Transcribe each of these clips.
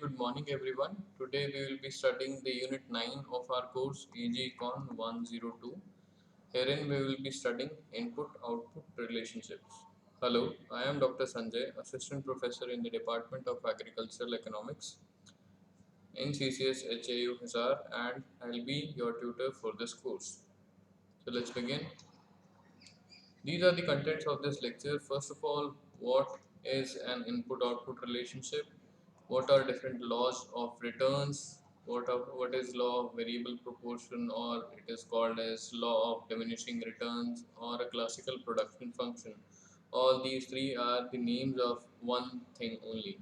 good morning everyone. Today we will be studying the unit 9 of our course AG Econ 102. Herein we will be studying input-output relationships. Hello, I am Dr. Sanjay, Assistant Professor in the Department of Agricultural Economics in CCS HAU Hisar, and I will be your tutor for this course. So let's begin. These are the contents of this lecture. First of all, what is an input-output relationship? What are different laws of returns? What is law of variable proportion, or it is called as law of diminishing returns, or a classical production function? All these three are the names of one thing only.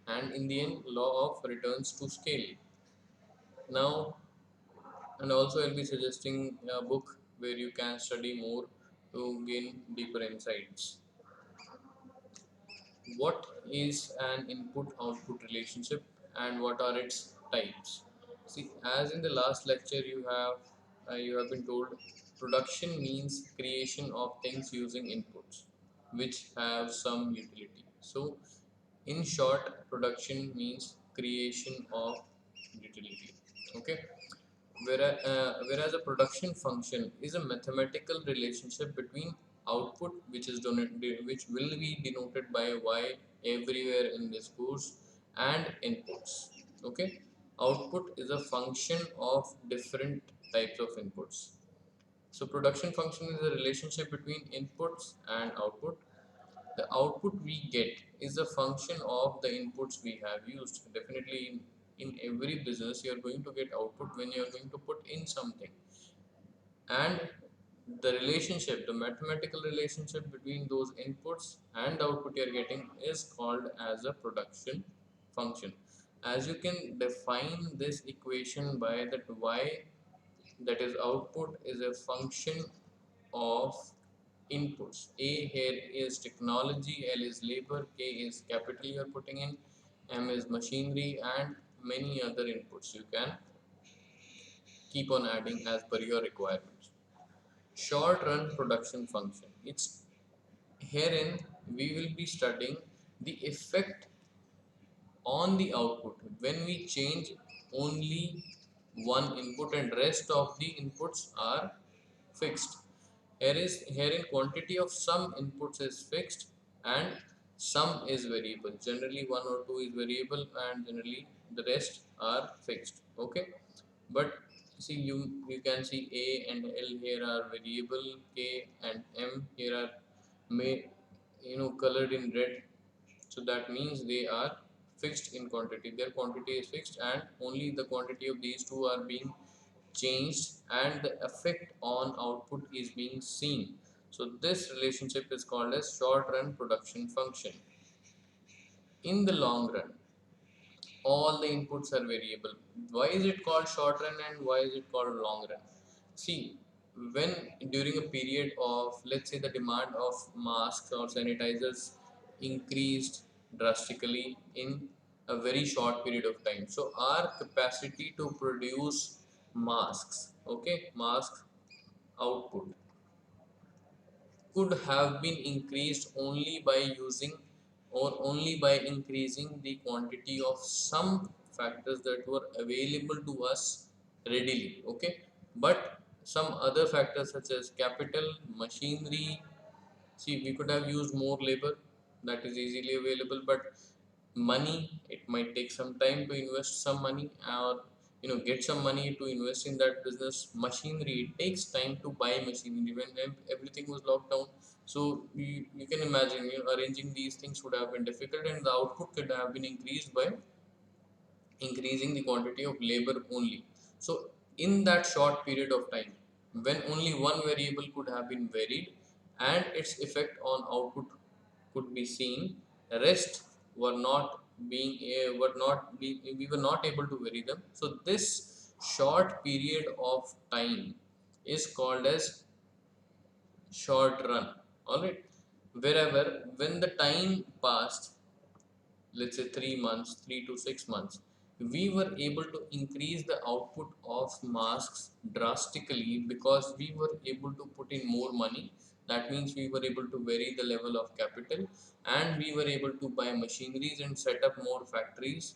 And in the end, law of returns to scale. Now, and also I'll be suggesting a book where you can study more to gain deeper insights. What is an input output relationship and what are its types? See, as in the last lecture you have been told production means creation of things using inputs which have some utility. So in short, production means creation of utility. Okay. Whereas a production function is a mathematical relationship between output, which will be denoted by y everywhere in this course, and inputs. Okay, output is a function of different types of inputs. So production function is a relationship between inputs and output. The output we get is a function of the inputs we have used. Definitely in every business you are going to get output when you are going to put in something, and the relationship, the mathematical relationship between those inputs and the output you are getting is called as a production function. As you can define this equation by that y, that is output, is a function of inputs. A here is technology, L is labor, K is capital you are putting in, M is machinery, and many other inputs you can keep on adding as per your requirements. Short run production function. It's herein we will be studying the effect on the output when we change only one input and rest of the inputs are fixed. Herein quantity of some inputs is fixed and some is variable. Generally one or two is variable and generally the rest are fixed. Okay, but see, you can see A and L here are variable, K and M here are colored in red, so that means they are fixed in quantity. Their quantity is fixed and only the quantity of these two are being changed and the effect on output is being seen. So this relationship is called as short run production function. In the long run, all the inputs are variable. Why is it called short run and why is it called long run? See, when during a period of, let's say, the demand of masks or sanitizers increased drastically in a very short period of time, so our capacity to produce masks, okay, mask output could have been increased only by using or only by increasing the quantity of some factors that were available to us readily. Okay, but some other factors such as capital, machinery, see, we could have used more labor that is easily available, but money, it might take some time to invest some money, or get some money to invest in that business. Machinery, it takes time to buy machinery when everything was locked down. So you can imagine, arranging these things would have been difficult, and the output could have been increased by increasing the quantity of labor only. So in that short period of time, when only one variable could have been varied and its effect on output could be seen, the rest were not being we were not able to vary them. So this short period of time is called as short run. All right, wherever when the time passed, let's say 3 months, 3 to 6 months, we were able to increase the output of masks drastically because we were able to put in more money. That means we were able to vary the level of capital and we were able to buy machineries and set up more factories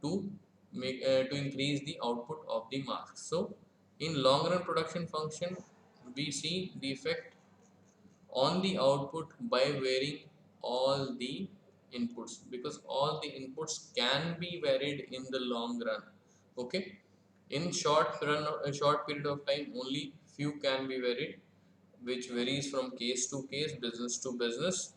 to to increase the output of the mask. So in long run production function, we see the effect on the output by varying all the inputs, because all the inputs can be varied in the long run. Okay, in a short period of time only few can be varied, which varies from case to case, business to business.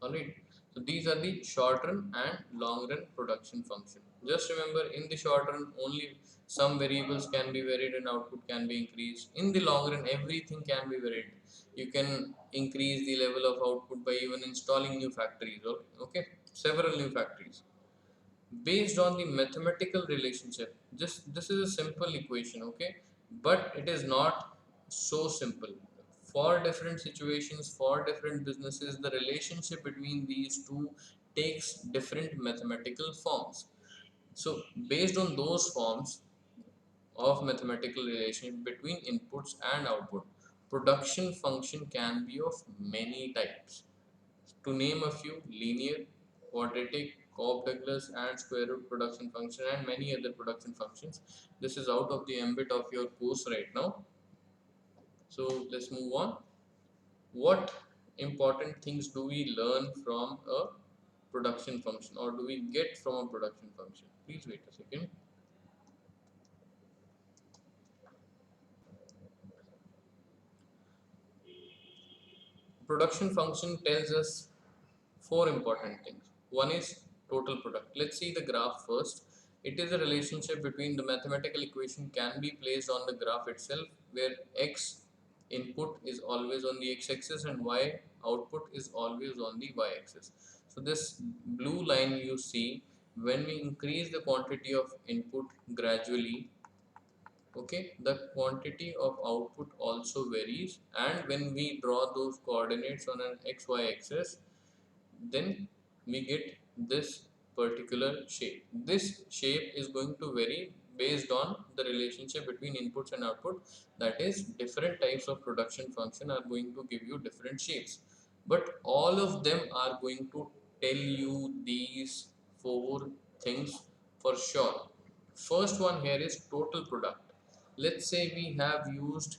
Alright, so these are the short run and long run production function. Just remember, in the short run only some variables can be varied and output can be increased. In the long run everything can be varied. You can increase the level of output by even installing new factories. Okay, several new factories based on the mathematical relationship. Just this is a simple equation, okay, but it is not so simple. For different situations, for different businesses, the relationship between these two takes different mathematical forms. So based on those forms of mathematical relationship between inputs and output, production function can be of many types. To name a few: linear, quadratic, Cobb-Douglas, and square root production function, and many other production functions. This is out of the ambit of your course right now. So let's move on. What important things do we learn from a production function, or do we get from a production function? Please wait a second. Production function tells us four important things. One is total product. Let's see the graph first. It is a relationship between the mathematical equation can be placed on the graph itself, where x input is always on the x-axis and y output is always on the y-axis. So this blue line you see, when we increase the quantity of input gradually, okay, the quantity of output also varies, and when we draw those coordinates on an xy axis, then we get this particular shape. This shape is going to vary based on the relationship between inputs and output. That is, different types of production function are going to give you different shapes, but all of them are going to tell you these four things for sure. First one here is total product. Let's say we have used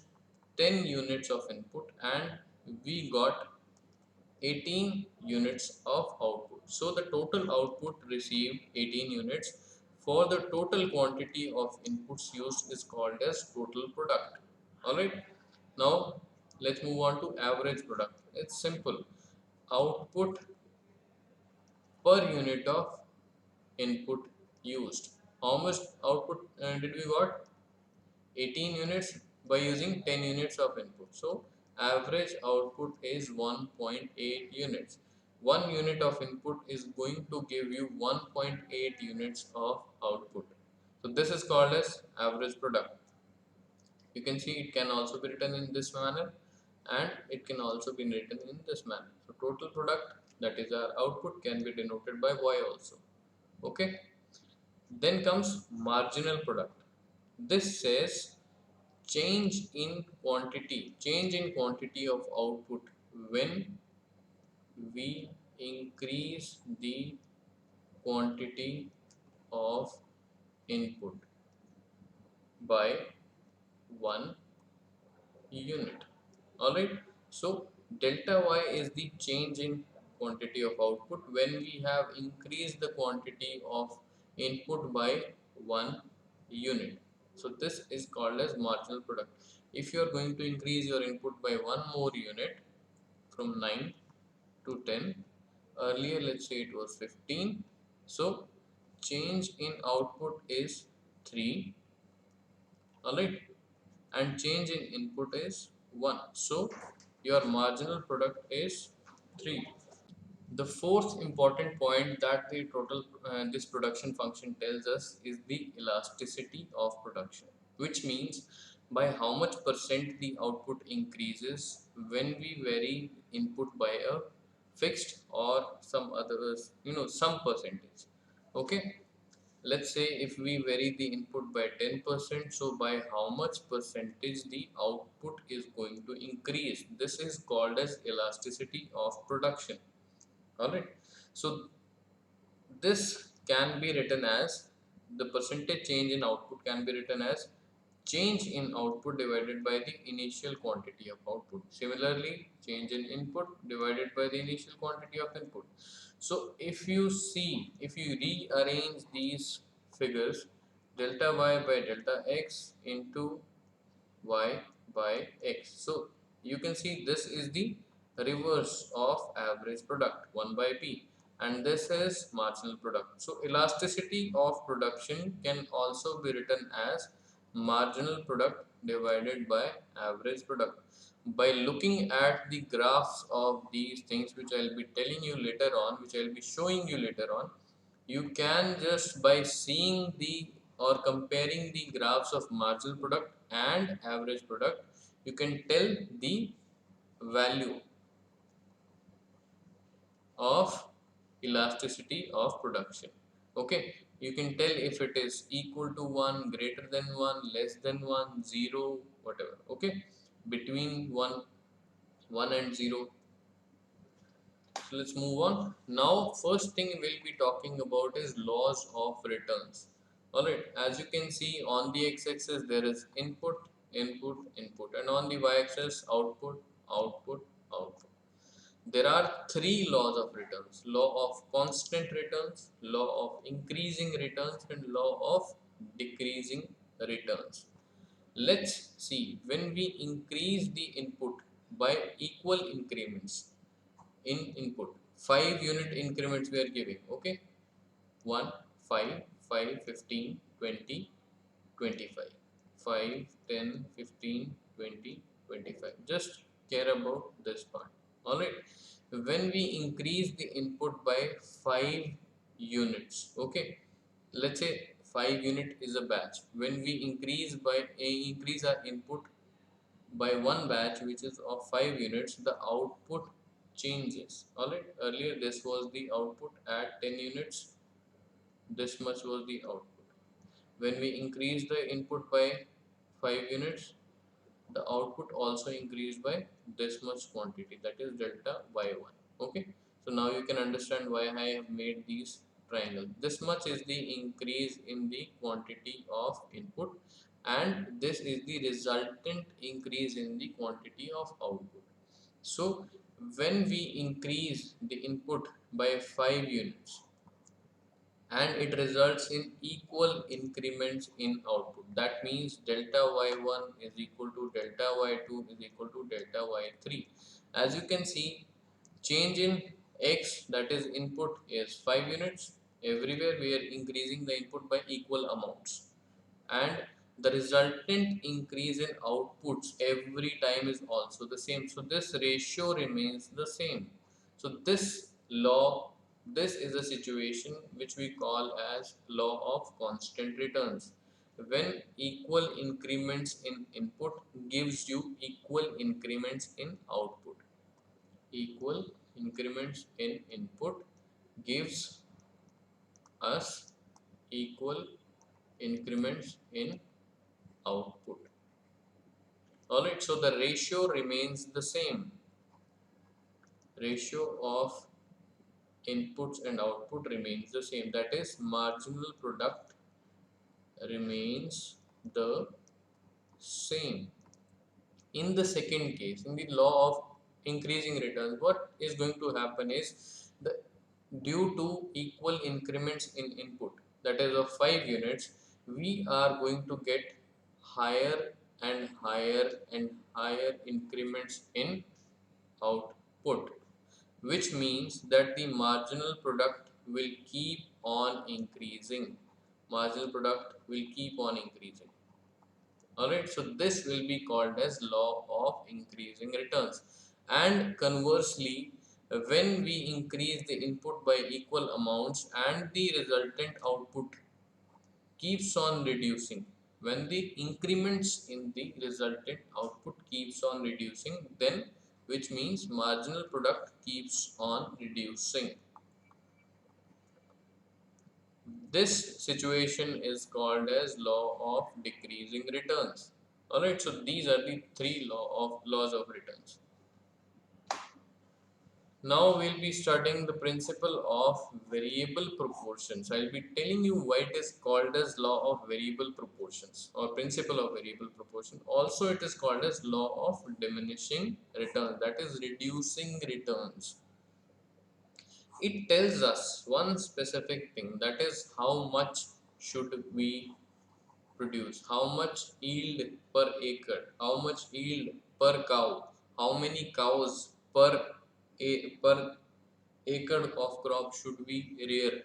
10 units of input and we got 18 units of output. So the total output received 18 units for the total quantity of inputs used is called as total product. Alright, now let's move on to average product. It's simple. Output per unit of input used. How much output did we got? 18 units by using 10 units of input. So average output is 1.8 units. 1 unit of input is going to give you 1.8 units of output. So this is called as average product. You can see it can also be written in this manner and it can also be written in this manner. So total product, that is our output, can be denoted by Y also. Okay. Then comes marginal product. This says change in quantity of output when we increase the quantity of input by 1 unit. Alright, so delta y is the change in quantity of output when we have increased the quantity of input by 1 unit. So this is called as marginal product. If you are going to increase your input by one more unit from 9 to 10, earlier let's say it was 15, so change in output is 3. Alright, and change in input is 1. So your marginal product is 3. The fourth important point that the total this production function tells us is the elasticity of production, which means by how much percent the output increases when we vary input by a fixed or some others, some percentage. Okay, let's say if we vary the input by 10%, so by how much percentage the output is going to increase. This is called as elasticity of production. Alright, so this can be written as, the percentage change in output can be written as change in output divided by the initial quantity of output. Similarly, change in input divided by the initial quantity of input. So if you see, if you rearrange these figures, delta y by delta x into y by x. So you can see this is the reverse of average product 1 by p, and this is marginal product. So elasticity of production can also be written as marginal product divided by average product. By looking at the graphs of these things, which I will be telling you later on, which I will be showing you later on, you can just by seeing the or comparing the graphs of marginal product and average product, you can tell the value of elasticity of production. Okay, you can tell if it is equal to 1, greater than 1, less than 1, 0, whatever. Okay, between 1 and 0. So let's move on. Now, first thing we'll be talking about is laws of returns. Alright, as you can see on the x-axis there is input, input, input, and on the y-axis output, output, output. There are three laws of returns: law of constant returns, law of increasing returns, and law of decreasing returns. Let's see, when we increase the input by equal increments in input, 5 unit increments we are giving. Okay, 1, 5, 5, 15, 20, 25, 5, 10, 15, 20, 25. Just care about this part. Alright, when we increase the input by 5 units, okay, let's say 5 unit is a batch. When we increase our input by one batch, which is of 5 units, the output changes. Alright, earlier this was the output at 10 units, this much was the output. When we increase the input by 5 units, the output also increased by this much quantity, that is delta y1. Okay, so now you can understand why I have made these triangles. This much is the increase in the quantity of input, and this is the resultant increase in the quantity of output. So when we increase the input by 5 units, and it results in equal increments in output. That means delta y1 is equal to delta y2 is equal to delta y3. As you can see, change in x, that is input, is 5 units. Everywhere we are increasing the input by equal amounts, and the resultant increase in outputs every time is also the same. So this ratio remains the same. So this is a situation which we call as law of constant returns. When equal increments in input gives you equal increments in output. Equal increments in input gives us equal increments in output. Alright, so the ratio remains the same. Ratio of inputs and output remains the same. That is, marginal product remains the same. In the second case, in the law of increasing returns, what is going to happen is, the due to equal increments in input, that is of 5 units, we are going to get higher and higher and higher increments in output, which means that the marginal product will keep on increasing. Marginal product will keep on increasing. Alright, so this will be called as law of increasing returns. And conversely, when we increase the input by equal amounts and the resultant output keeps on reducing, when the increments in the resultant output keeps on reducing, then which means marginal product keeps on reducing. This situation is called as law of decreasing returns. Alright, so these are the three laws of returns. Now we'll be studying the principle of variable proportions. I'll be telling you why it is called as law of variable proportions or principle of variable proportion. Also it is called as law of diminishing returns, that is reducing returns. It tells us one specific thing, that is how much should we produce, how much yield per acre, how much yield per cow, how many cows per acre of crop should we rear.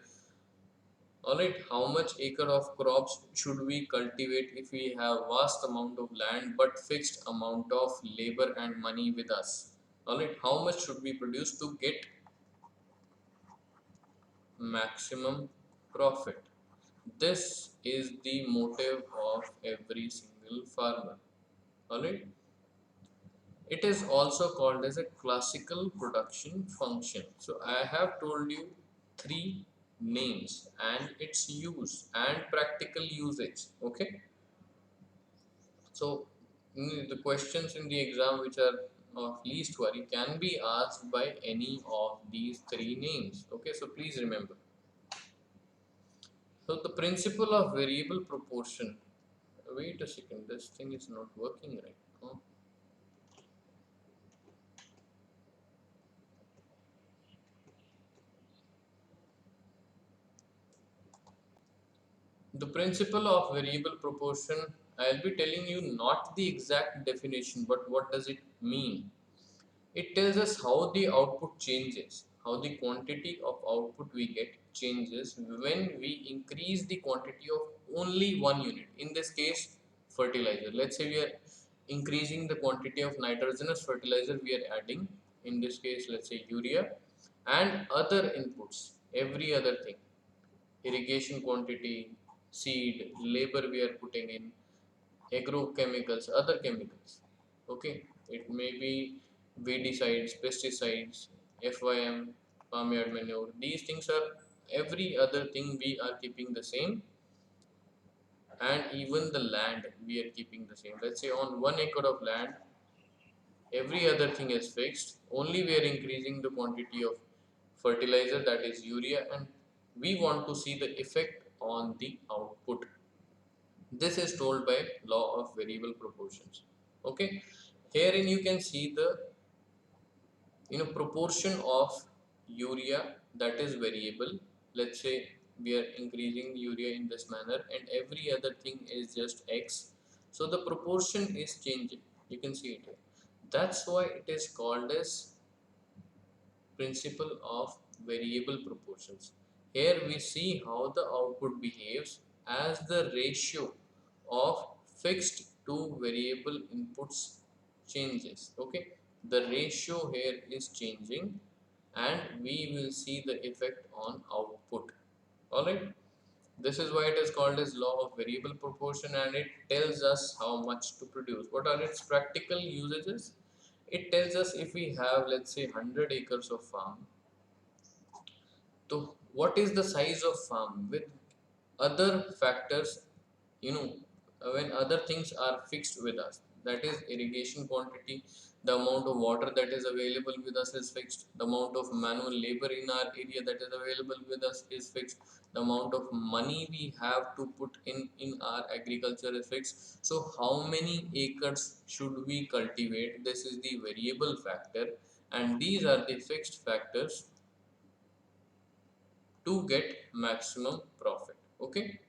Alright, how much acre of crops should we cultivate if we have vast amount of land but fixed amount of labor and money with us. Alright, how much should we produce to get maximum profit. This is the motive of every single farmer. Alright, it is also called as a classical production function. So I have told you three names and its use and practical usage. Okay, so the questions in the exam which are of least worry can be asked by any of these three names. Okay, so please remember. So the principle of variable proportion. Wait a second, this thing is not working right. Oh. The principle of variable proportion, I'll be telling you not the exact definition, but what does it mean? It tells us how the output changes, how the quantity of output we get changes when we increase the quantity of only one unit. In this case, fertilizer. Let's say we are increasing the quantity of nitrogenous fertilizer we are adding. In this case, let's say urea and other inputs, every other thing, irrigation quantity, seed, labor we are putting in, agrochemicals, other chemicals. Okay, it may be weedicides, pesticides, FYM, farmyard manure. These things are every other thing we are keeping the same, and even the land we are keeping the same. Let's say on 1 acre of land, every other thing is fixed. Only we are increasing the quantity of fertilizer, that is urea, and we want to see the effect on the output. This is told by law of variable proportions. Okay, herein you can see the proportion of urea that is variable. Let's say we are increasing urea in this manner and every other thing is just x, so the proportion is changing. You can see it here. That's why it is called as principle of variable proportions. Here we see how the output behaves as the ratio of fixed to variable inputs changes. Okay, the ratio here is changing and we will see the effect on output. Alright, this is why it is called as law of variable proportion, and it tells us how much to produce. What are its practical usages? It tells us if we have, let's say, 100 acres of farm, so what is the size of farm with other factors, you know when other things are fixed with us, that is irrigation quantity, the amount of water that is available with us is fixed, the amount of manual labor in our area that is available with us is fixed, the amount of money we have to put in our agriculture is fixed. So how many acres should we cultivate, this is the variable factor, and these are the fixed factors to get maximum profit. Okay,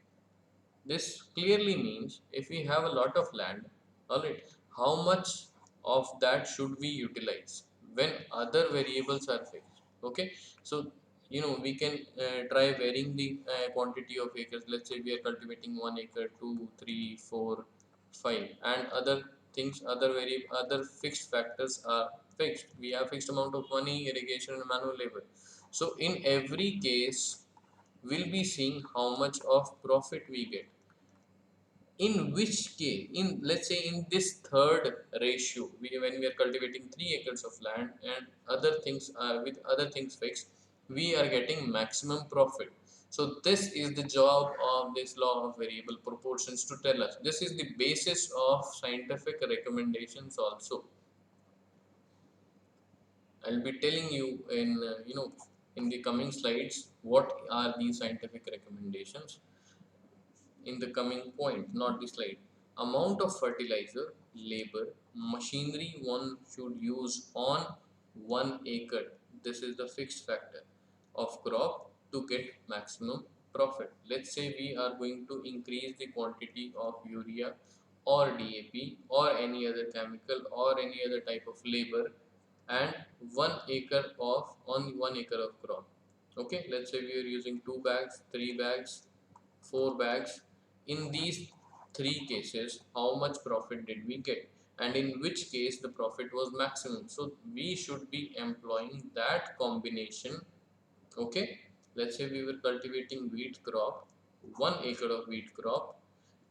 this clearly means if we have a lot of land, alright, how much of that should we utilize when other variables are fixed. Okay, so we can try varying the quantity of acres. Let's say we are cultivating 1 acre, 2, 3, 4, 5, and other things, other fixed factors are fixed. We have fixed amount of money, irrigation and manual labor. So in every case we'll be seeing how much of profit we get. In which case, in let's say in this third ratio, when we are cultivating 3 acres of land and other things are with other things fixed, we are getting maximum profit. So this is the job of this law of variable proportions, to tell us. This is the basis of scientific recommendations also. I'll be telling you in in the coming slides what are these scientific recommendations in the coming point, not the slide. Amount of fertilizer, labor, machinery one should use on 1 acre. This is the fixed factor of crop to get maximum profit. Let's say we are going to increase the quantity of urea or DAP or any other chemical or any other type of labor and 1 acre of on 1 acre of crop. Okay, let's say we are using 2 bags, 3 bags, 4 bags. In these three cases, how much profit did we get? And in which case the profit was maximum. So we should be employing that combination. Okay, let's say we were cultivating wheat crop, 1 acre of wheat crop,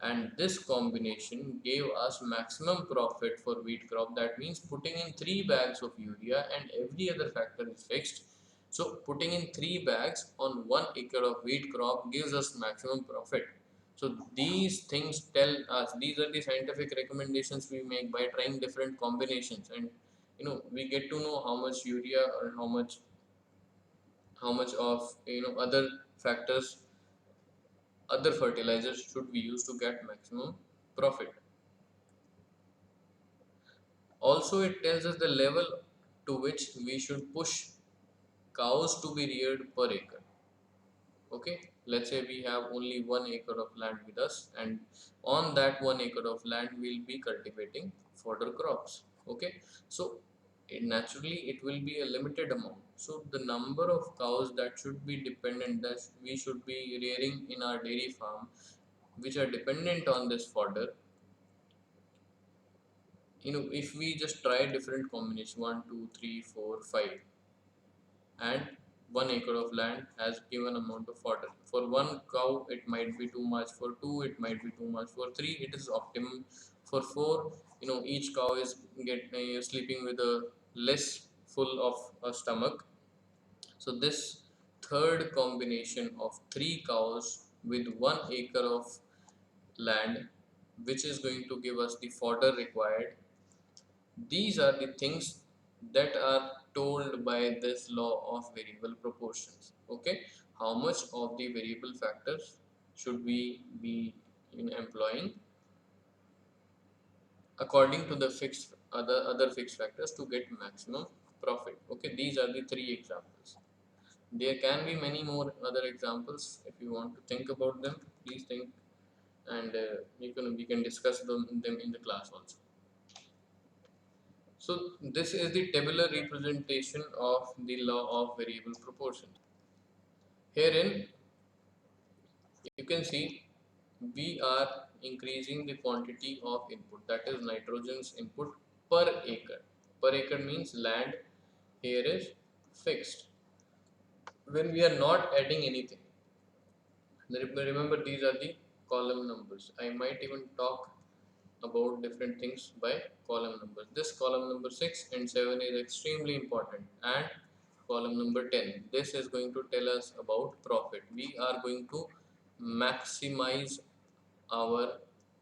and this combination gave us maximum profit for wheat crop. That means putting in 3 bags of urea and every other factor is fixed. So putting in 3 bags on 1 acre of wheat crop gives us maximum profit. So these things tell us, these are the scientific recommendations we make by trying different combinations, and we get to know how much urea or how much of other factors, other fertilizers should we use to get maximum profit. Also, it tells us the level to which we should push cows to be reared per acre. Okay, let's say we have only 1 acre of land with us, and on that 1 acre of land we'll be cultivating fodder crops. Okay, so naturally it will be a limited amount. So the number of cows that should be dependent, that we should be rearing in our dairy farm, which are dependent on this fodder, if we just try different combination, 1 2 3 4 5, and 1 acre of land has given amount of fodder. For one cow it might be too much, for two it might be too much, for three it is optimum, for four each cow is sleeping with a less full of a stomach. So this third combination of 3 cows with 1 acre of land, which is going to give us the fodder required, these are the things that are told by this law of variable proportions. Okay, how much of the variable factors should we be employing according to the fixed other fixed factors to get maximum profit. Okay, these are the three examples. There can be many more other examples. If you want to think about them, please think, and we can discuss them in the class also. So this is the tabular representation of the law of variable proportions. Herein you can see we are increasing the quantity of input, that is nitrogen's input per acre. Per acre means land here is fixed. When we are not adding anything, remember these are the column numbers. I might even talk about different things by column numbers. This column number 6 and 7 is extremely important, and column number 10, this is going to tell us about profit. We are going to maximize our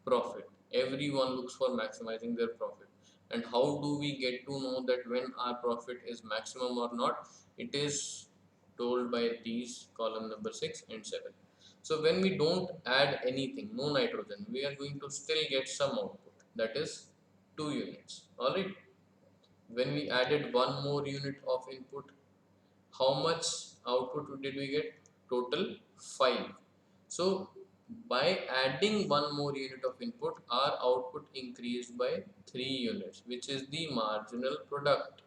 profit. Everyone looks for maximizing their profit. And how do we get to know that when our profit is maximum or not? It is told by these column number 6 and 7. So when we don't add anything, no nitrogen, we are going to still get some output, that is 2 units. Alright. When we added one more unit of input, how much output did we get? Total 5. So by adding one more unit of input, our output increased by 3 units, which is the marginal product.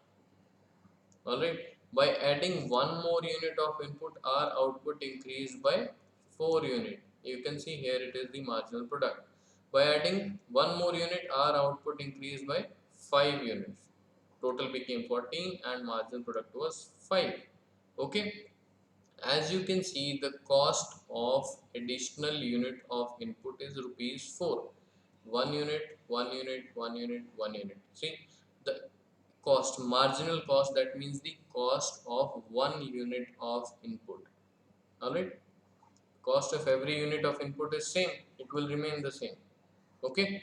Alright, by adding one more unit of input, our output increased by 4 unit. You can see here it is the marginal product. By adding one more unit, our output increased by 5 units. Total became 14 and marginal product was 5. Okay, as you can see, the cost of additional unit of input is rupees 4. 1 unit, 1 unit, 1 unit, 1 unit. See, the cost, marginal cost, that means the cost of 1 unit of input. Alright, cost of every unit of input is same, it will remain the same. Okay,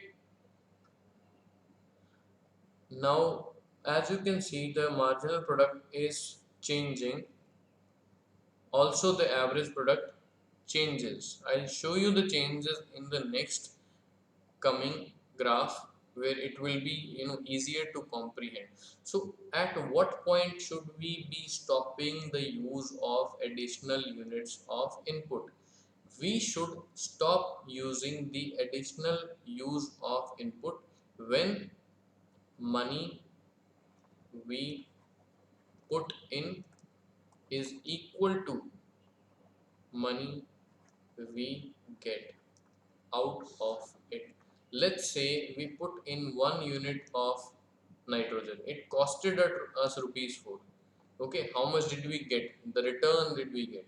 now As you can see, the marginal product is changing, also the average product changes. I'll show you the changes in the next coming graph, where it will be easier to comprehend. So at what point should we be stopping the use of additional units of input? We should stop using the additional use of input when money we put in is equal to money we get out of it. Let's say we put in 1 unit of nitrogen. It costed us rupees 4. Okay, how much did we get? The return did we get?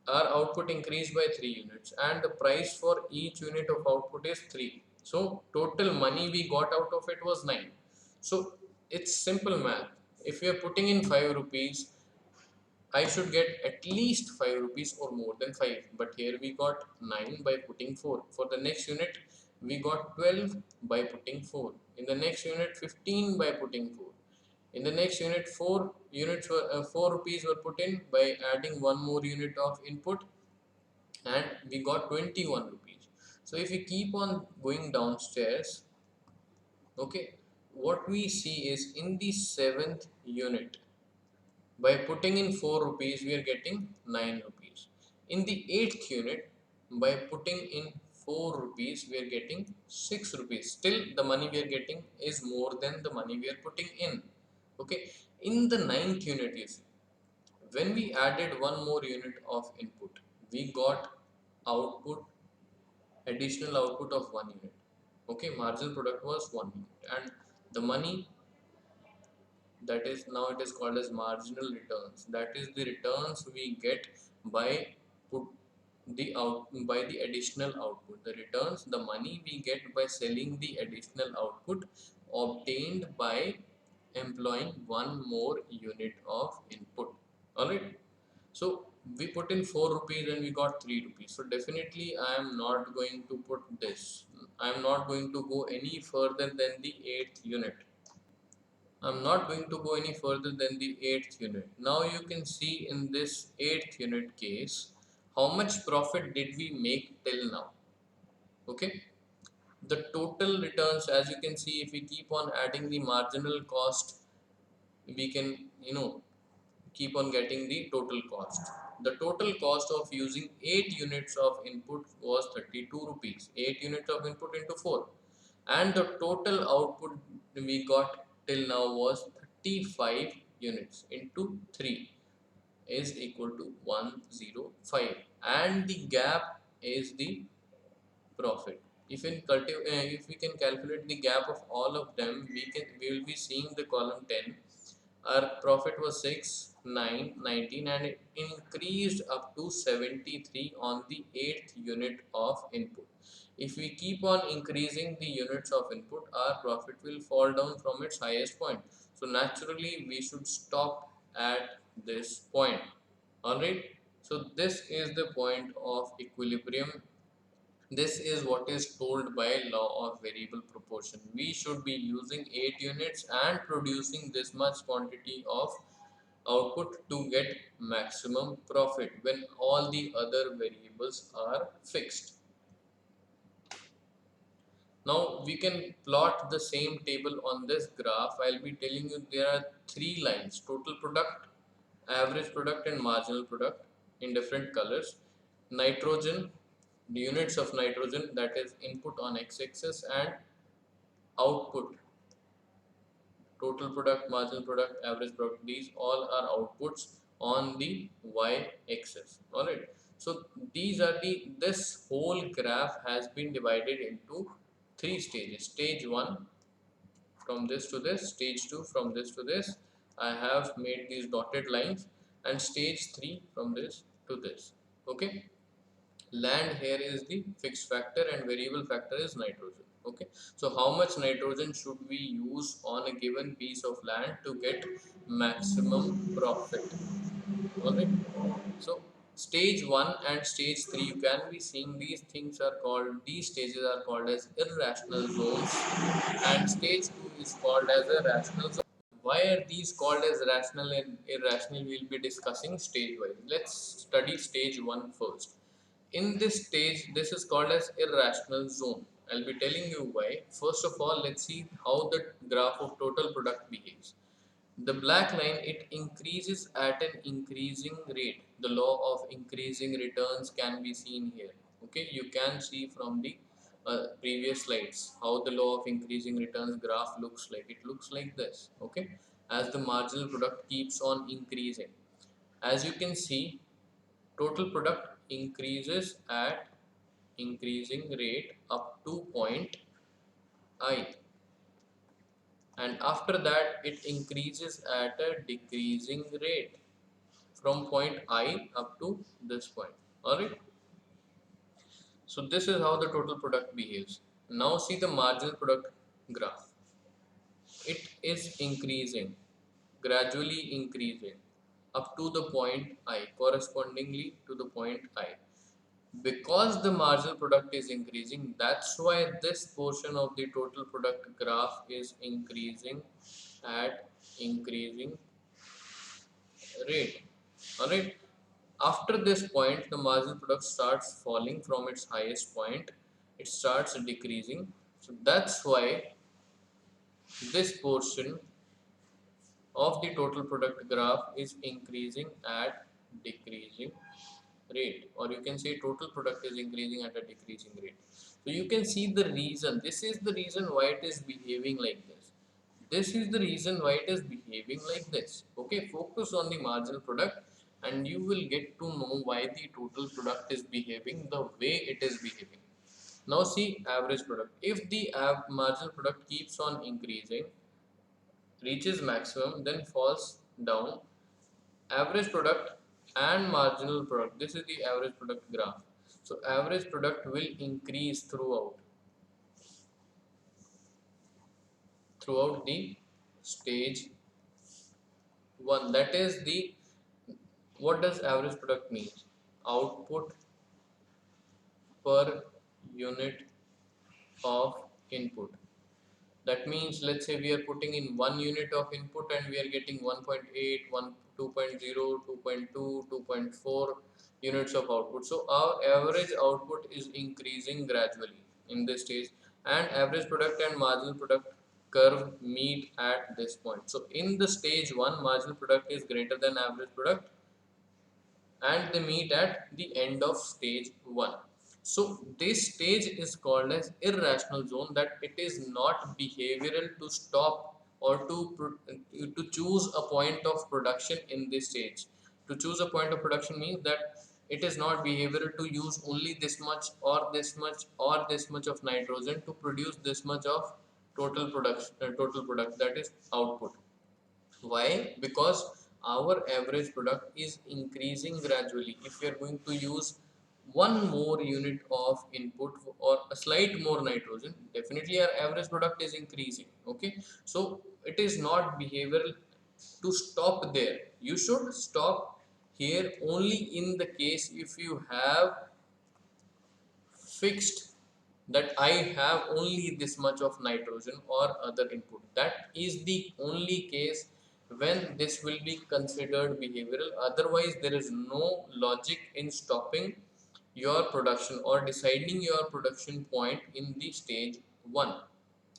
Our output increased by 3 units, and the price for each unit of output is 3. So total money we got out of it was 9. So it's simple math. If we are putting in 5 rupees, I should get at least 5 rupees or more than 5. But here we got 9 by putting 4. For the next unit, we got 12 by putting 4. In the next unit, 15 by putting 4. In the next unit, 4 rupees were put in by adding one more unit of input, and we got 21 rupees. So if we keep on going downstairs, okay, what we see is in the 7th unit, by putting in 4 rupees, we are getting 9 rupees. In the 8th unit, by putting in 4 rupees, we are getting 6 rupees. Still, the money we are getting is more than the money we are putting in. Okay. In the 9th unit, you see, when we added one more unit of input, we got output, additional output of 1 unit. Okay, marginal product was 1 unit, and the money, that is now it is called as marginal returns. That is the returns we get by put by the additional output. The returns, the money we get by selling the additional output obtained by employing one more unit of input. All right. So we put in 4 rupees and we got 3 rupees. So definitely I am not going to put this. I am not going to go any further than the 8th unit. I'm not going to go any further than the 8th unit. Now you can see in this 8th unit case, how much profit did we make till now? Okay. The total returns, as you can see, if we keep on adding the marginal cost, we can, keep on getting the total cost. The total cost of using 8 units of input was 32 rupees. 8 units of input into 4. And the total output we got till now was 35 units into 3 is equal to 105, and the gap is the profit. If we can calculate the gap of all of them, we will be seeing the column 10. Our profit was 6, 9, 19, and it increased up to 73 on the 8th unit of input. If we keep on increasing the units of input, our profit will fall down from its highest point. So naturally, we should stop at this point. Alright, so this is the point of equilibrium. This is what is told by law of variable proportion. We should be using 8 units and producing this much quantity of output to get maximum profit when all the other variables are fixed. Now we can plot the same table on this graph. I'll be telling you there are 3 lines: total product, average product, and marginal product in different colors. Nitrogen, the units of nitrogen, that is input on x-axis, and output, total product, marginal product, average product, these all are outputs on the y-axis. Alright, so these are this whole graph has been divided into 3 stages. Stage 1, from this to this. Stage 2, from this to this. I have made these dotted lines. And stage 3, from this to this. Okay. Land here is the fixed factor and variable factor is nitrogen. Okay, so how much nitrogen should we use on a given piece of land to get maximum profit? All right, so stage 1 and stage 3, you can be seeing these stages are called as irrational zones, and stage 2 is called as a rational zone. Why are these called as rational and irrational? We'll be discussing stage wise. Let's study stage 1 first. In this stage, this is called as irrational zone. I'll be telling you why. First of all, let's see how the graph of total product behaves. The black line, it increases at an increasing rate. The law of increasing returns can be seen here. Okay, you can see from the previous slides how the law of increasing returns graph looks like. It looks like this. Okay, as the marginal product keeps on increasing. As you can see, total product increases at increasing rate up to point I, and after that it increases at a decreasing rate from point I up to this point. Alright, so this is how the total product behaves. Now see the marginal product graph. It is increasing, gradually increasing up to the point I, correspondingly to the point I. Because the marginal product is increasing, that's why this portion of the total product graph is increasing at increasing rate. Alright, after this point the marginal product starts falling from its highest point. It starts decreasing. So that's why this portion of the total product graph is increasing at decreasing rate, or you can say total product is increasing at a decreasing rate. So you can see the reason. This is the reason why it is behaving like this. This is the reason why it is behaving like this. Okay, focus on the marginal product and you will get to know why the total product is behaving the way it is behaving. Now see average product. If the marginal product keeps on increasing, reaches maximum, then falls down, average product and marginal product, this is the average product graph. So average product will increase throughout the stage 1. That is the, what does average product mean? Output per unit of input. That means, let's say we are putting in 1 unit of input and we are getting 1.8, 1, 2.0, 2.2, 2.4 units of output. So our average output is increasing gradually in this stage, and average product and marginal product curve meet at this point. So in the stage 1, marginal product is greater than average product and they meet at the end of stage 1. So this stage is called as irrational zone, that it is not behavioral to stop or to choose a point of production in this stage. To choose a point of production means that it is not behavioral to use only this much or this much or this much of nitrogen to produce this much of total product, that is output. Why? Because our average product is increasing gradually. If we are going to use one more unit of input or a slight more nitrogen, definitely our average product is increasing. Okay, so it is not behavioral to stop there. You should stop here only in the case if you have fixed that I have only this much of nitrogen or other input. That is the only case when this will be considered behavioral. Otherwise, there is no logic in stopping your production or deciding your production point in the stage 1.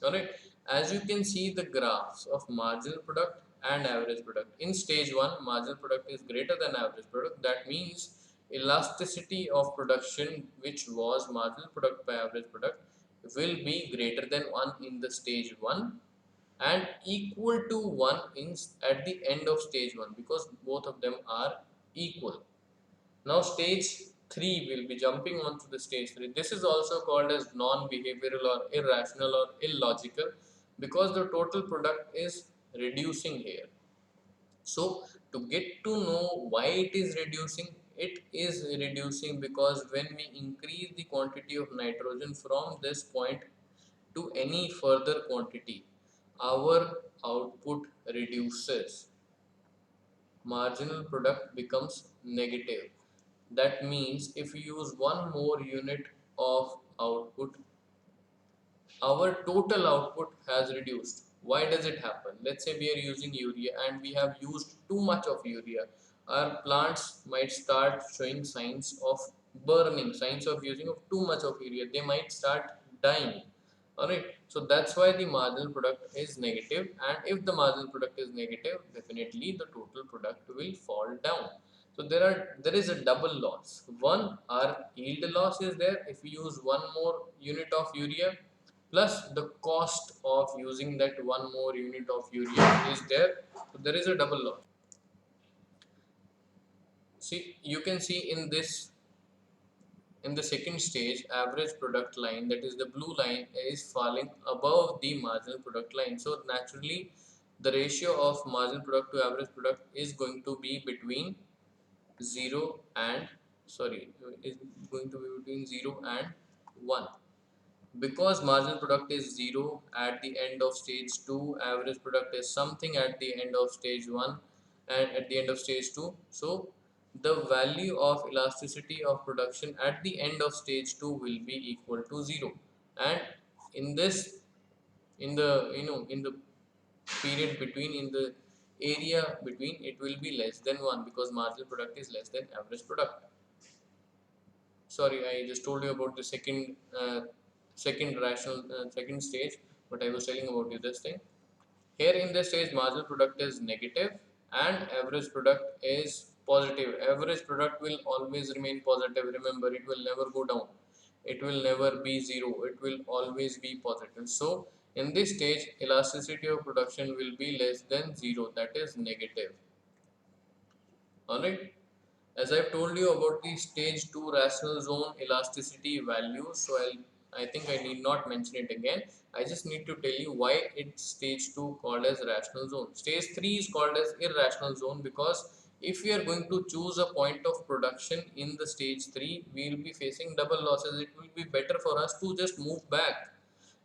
Alright, as you can see the graphs of marginal product and average product. In stage 1, marginal product is greater than average product. That means elasticity of production, which was marginal product by average product, will be greater than 1 in the stage 1 and equal to 1 in at the end of stage 1, because both of them are equal. Now stage 3 will be jumping on to the stage 3. This is also called as non-behavioral or irrational or illogical, because the total product is reducing here. So to get to know why it is reducing because when we increase the quantity of nitrogen from this point to any further quantity, our output reduces. Marginal product becomes negative. That means if we use one more unit of output, our total output has reduced. Why does it happen? Let's say we are using urea and we have used too much of urea. Our plants might start showing signs of burning, signs of using of too much of urea. They might start dying. Alright, so that's why the marginal product is negative, and if the marginal product is negative, definitely the total product will fall down. So there is a double loss. One, our yield loss is there if we use one more unit of urea, plus the cost of using that one more unit of urea is there. So there is a double loss. See, you can see in the second stage, average product line, that is the blue line, is falling above the marginal product line. So naturally the ratio of marginal product to average product is going to be between 0 and is going to be between 0 and 1. Because marginal product is 0 at the end of stage 2, average product is something at the end of stage 1 and at the end of stage 2. So the value of elasticity of production at the end of stage 2 will be equal to 0, and in this, in the in the period between, in the area between, it will be less than 1 because marginal product is less than average product. Sorry, I just told you about the second stage, but I was telling about you this thing. Here in this stage, marginal product is negative and average product is positive. Average product will always remain positive. Remember, it will never go down. It will never be 0. It will always be positive. So in this stage, elasticity of production will be less than 0. That is negative. Alright. As I've told you about the stage 2 rational zone elasticity value, so I think I need not mention it again. I just need to tell you why it's stage 2 called as rational zone. Stage 3 is called as irrational zone because if we are going to choose a point of production in the stage 3, we will be facing double losses. It will be better for us to just move back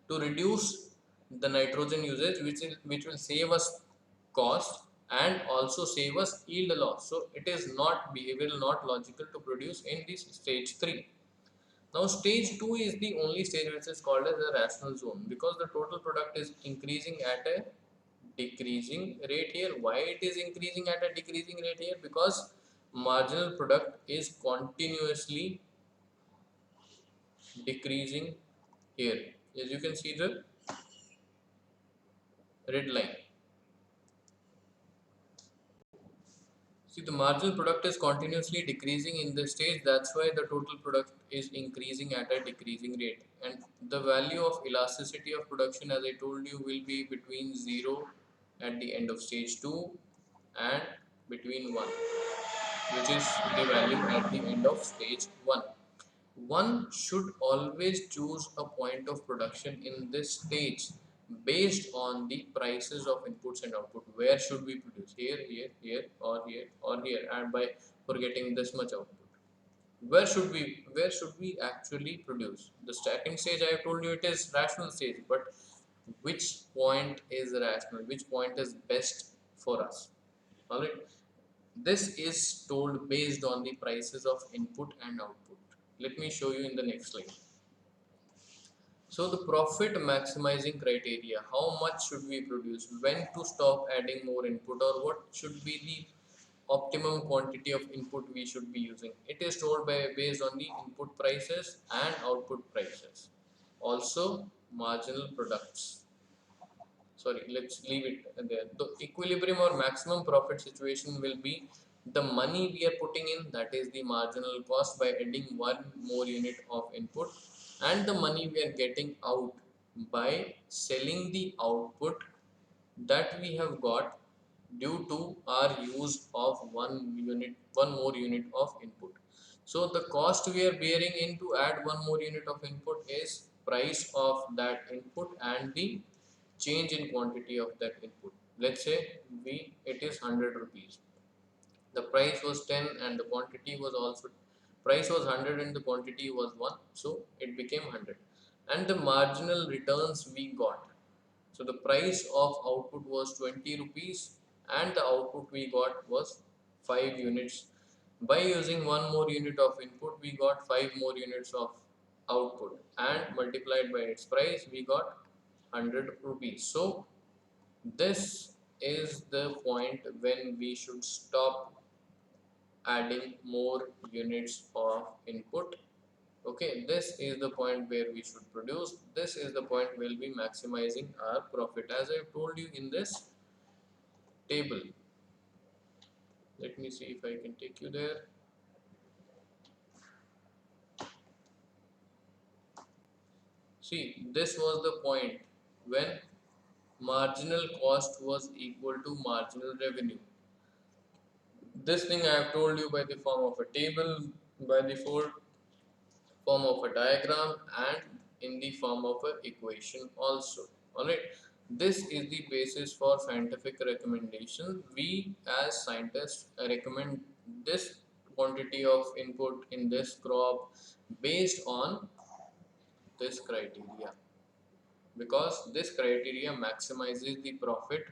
to reduce the nitrogen usage, which will save us cost and also save us yield loss. So it is not behavioral, not logical to produce in this stage 3. Now stage 2 is the only stage which is called as a rational zone because the total product is increasing at a decreasing rate here. Why it is increasing at a decreasing rate here? Because marginal product is continuously decreasing here. As you can see the red line. See, the marginal product is continuously decreasing in this stage. That's why the total product is increasing at a decreasing rate. And the value of elasticity of production, as I told you, will be between 0 at the end of stage 2 and between 1, which is the value at the end of stage 1. One should always choose a point of production in this stage based on the prices of inputs and output. Where should we produce? Here, here, here, or here, or here, and by forgetting this much output. Where should we actually produce? The second stage I have told you it is rational stage, but which point is rational? Which point is best for us? Alright. This is told based on the prices of input and output. Let me show you in the next slide. So the profit maximizing criteria, how much should we produce, when to stop adding more input, or what should be the optimum quantity of input we should be using. It is told based on the input prices and output prices. Also marginal products. Sorry, let's leave it there. The equilibrium or maximum profit situation will be the money we are putting in, that is the marginal cost by adding one more unit of input, and the money we are getting out by selling the output that we have got due to our use of one more unit of input. So the cost we are bearing in to add one more unit of input is price of that input and the change in quantity of that input. Let's say it is 100 rupees. The price was 10 and the quantity was also, price was 100 and the quantity was 1, so it became 100. And the marginal returns we got, so the price of output was 20 rupees and the output we got was 5 units. By using one more unit of input, we got 5 more units of output, and multiplied by its price we got 100 rupees. So This is the point when we should stop adding more units of input. Okay, this is the point where we should produce. This is the point we'll be maximizing our profit, as I told you in this table. Let me see if I can take you there. See, this was the point when marginal cost was equal to marginal revenue. This thing I have told you by the form of a table, by the form of a diagram, and in the form of an equation also. Alright, this is the basis for scientific recommendation. We as scientists recommend this quantity of input in this crop based on this criteria, because this criteria maximizes the profit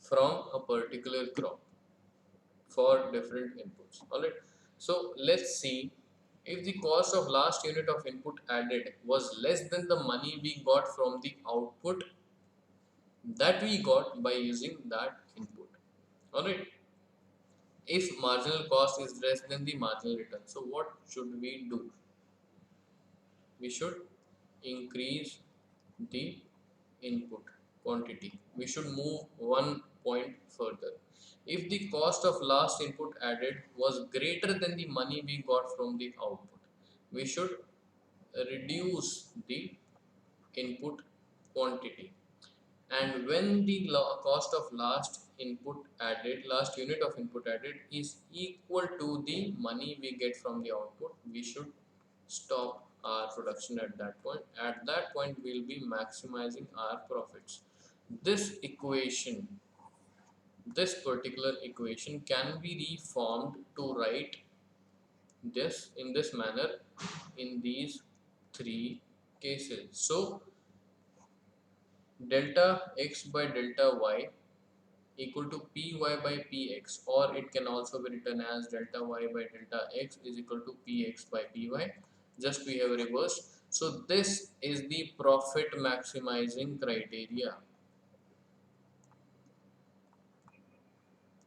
from a particular crop for different inputs. Alright, so let's see, if the cost of last unit of input added was less than the money we got from the output that we got by using that input. Alright, if marginal cost is less than the marginal return, so what should we do? We should increase the input quantity. We should move one point further. If the cost of last input added was greater than the money we got from the output, we should reduce the input quantity. And when the cost of last unit of input added is equal to the money we get from the output, we should stop our production at that point. At that point, we'll be maximizing our profits. This equation, this particular equation can be reformed to write this in this manner in these three cases. So, delta x by delta y equal to py by px, or it can also be written as delta y by delta x is equal to px by py. Just we have reversed. So this is the profit maximizing criteria.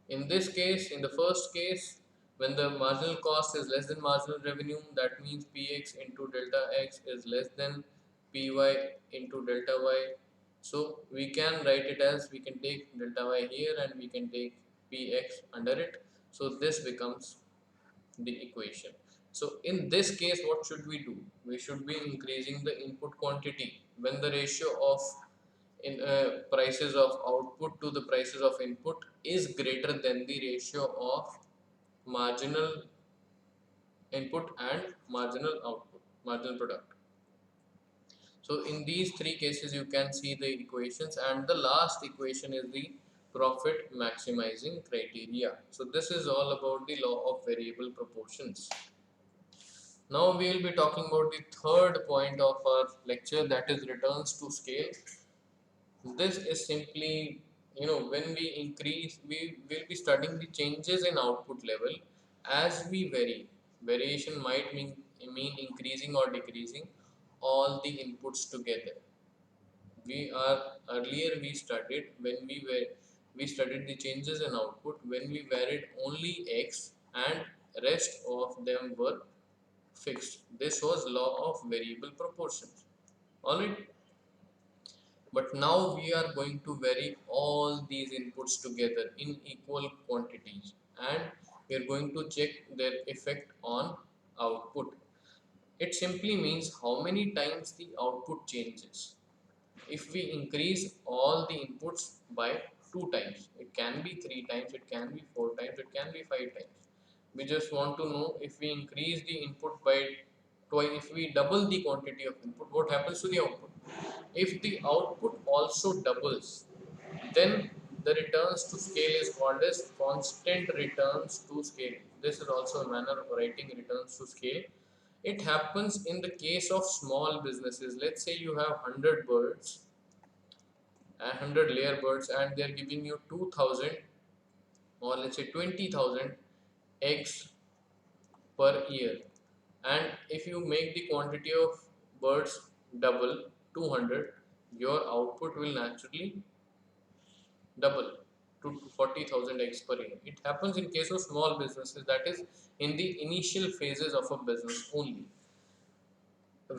In this case, in the first case, when the marginal cost is less than marginal revenue, that means px into delta x is less than py into delta y. So we can write it as, we can take delta y here and we can take px under it. So this becomes the equation. So in this case, what should we do? We should be increasing the input quantity. When the ratio of prices of output to the prices of input is greater than the ratio of marginal input and marginal output, marginal product. So in these three cases you can see the equations, and the last equation is the profit maximizing criteria. So this is all about the law of variable proportions. Now we will be talking about the third point of our lecture, that is returns to scale. This is simply, when we increase, we will be studying the changes in output level as we vary. Variation might mean increasing or decreasing all the inputs together. We are earlier we studied when we studied the changes in output when we varied only x and rest of them were fixed. This was law of variable proportions. Alright. But now we are going to vary all these inputs together in equal quantities, and we are going to check their effect on output. It simply means how many times the output changes. If we increase all the inputs by 2 times, it can be 3 times, it can be 4 times, it can be 5 times. We just want to know, if we increase the input by twice, if we double the quantity of input, what happens to the output? If the output also doubles, then the returns to scale is called as constant returns to scale. This is also a manner of writing returns to scale. It happens in the case of small businesses. Let's say you have 100 birds, 100 layer birds, and they are giving you 2000, or let's say 20,000 eggs per year. And if you make the quantity of birds double, 200, your output will naturally double to 40,000 x per year. It happens in case of small businesses, that is in the initial phases of a business only.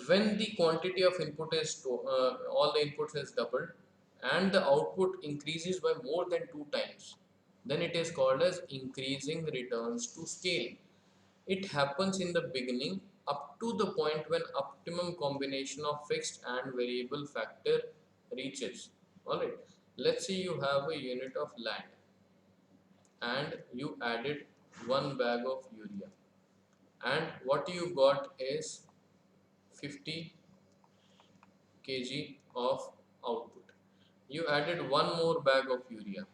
When the quantity of input is all the inputs is doubled and the output increases by more than two times, then it is called as increasing returns to scale. It happens in the beginning up to the point when optimum combination of fixed and variable factor reaches. Alright, let's say you have a unit of land and you added one bag of urea, and what you got is 50 kg of output. You added one more bag of urea.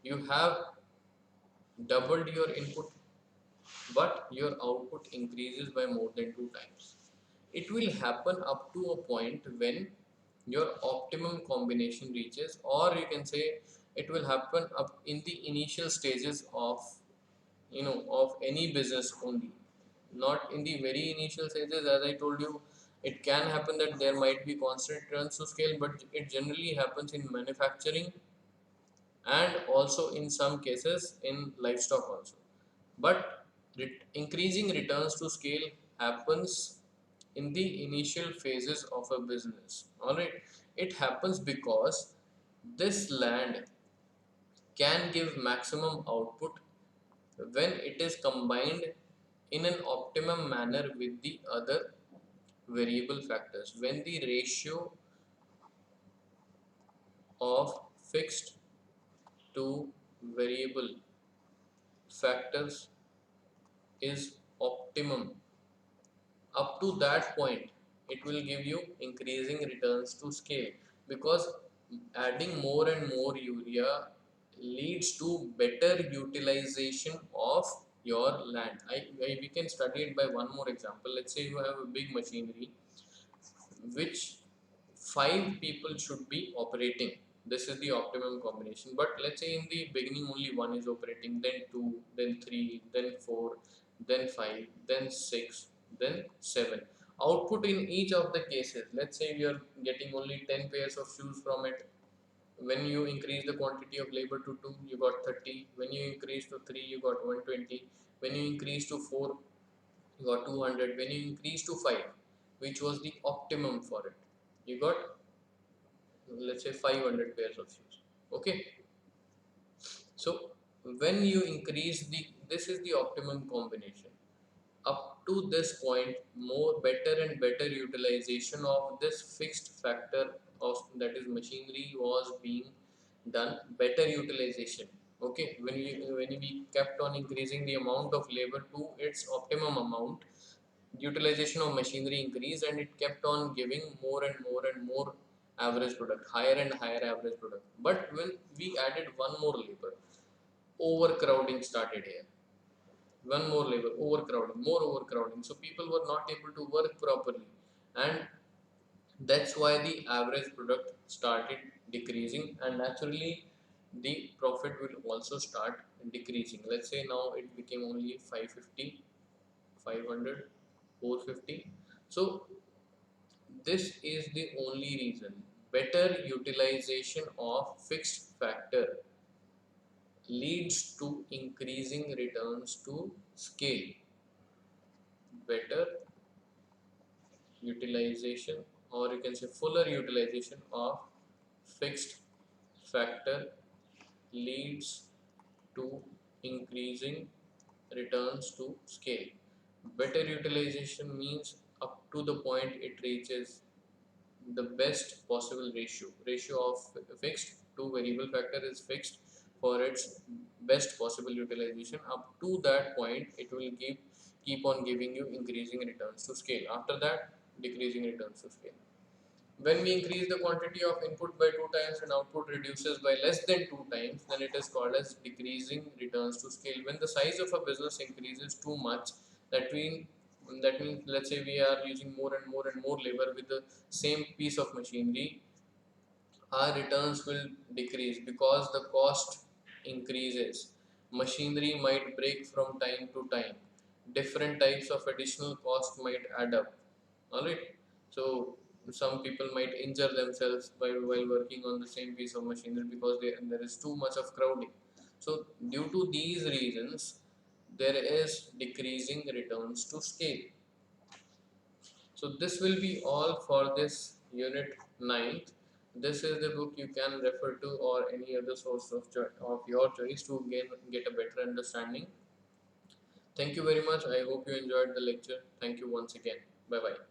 You have doubled your input, but your output increases by more than two times. It will happen up to a point when your optimum combination reaches, or you can say it will happen up in the initial stages of of any business only, not in the very initial stages. As I told you, it can happen that there might be constant returns to scale, but it generally happens in manufacturing and also in some cases in livestock also. But increasing returns to scale happens in the initial phases of a business. All right, it happens because this land can give maximum output when it is combined in an optimum manner with the other variable factors. When the ratio of fixed to variable factors is optimum, up to that point it will give you increasing returns to scale, because adding more and more urea leads to better utilization of your land. We can study it by one more example. Let's say you have a big machinery which five people should be operating. This is the optimum combination, but let's say in the beginning only one is operating, then two, then three, then four, then five, then six, then seven. Output in each of the cases, let's say we are getting only 10 pairs of shoes from it. When you increase the quantity of labor to 2, you got 30. When you increase to 3, you got 120. When you increase to 4, you got 200. When you increase to 5, which was the optimum for it, you got, let's say, 500 pairs of shoes. Okay, so when you increase the, this is the optimum combination. Up to this point, more better and better utilization of this fixed factor of, that is machinery, was being done. Better utilization. Okay, when we kept on increasing the amount of labor to its optimum amount, utilization of machinery increased and it kept on giving more and more and more average product, higher and higher average product. But when we added one more labor, overcrowding started here. One more labor, overcrowding, more overcrowding, so people were not able to work properly, and that's why the average product started decreasing, and naturally the profit will also start decreasing. Let's say now it became only 550, 500, 450. So this is the only reason. Better utilization of fixed factor leads to increasing returns to scale. Better utilization, or you can say fuller utilization of fixed factor leads to increasing returns to scale. Better utilization means up to the point it reaches the best possible ratio of fixed to variable factor is fixed for its best possible utilization. Up to that point it will keep on giving you increasing returns to scale. After that, decreasing returns to scale. When we increase the quantity of input by two times and output reduces by less than two times, then it is called as decreasing returns to scale. When the size of a business increases too much, that means let's say we are using more and more and more labor with the same piece of machinery, our returns will decrease because the cost increases. Machinery might break from time to time. Different types of additional cost might add up. Alright. So some people might injure themselves while working on the same piece of machinery because there is too much of crowding. So due to these reasons, there is decreasing returns to scale. So this will be all for this unit 9th. This is the book you can refer to or any other source of your choice to get a better understanding. Thank you very much. I hope you enjoyed the lecture. Thank you once again. Bye bye.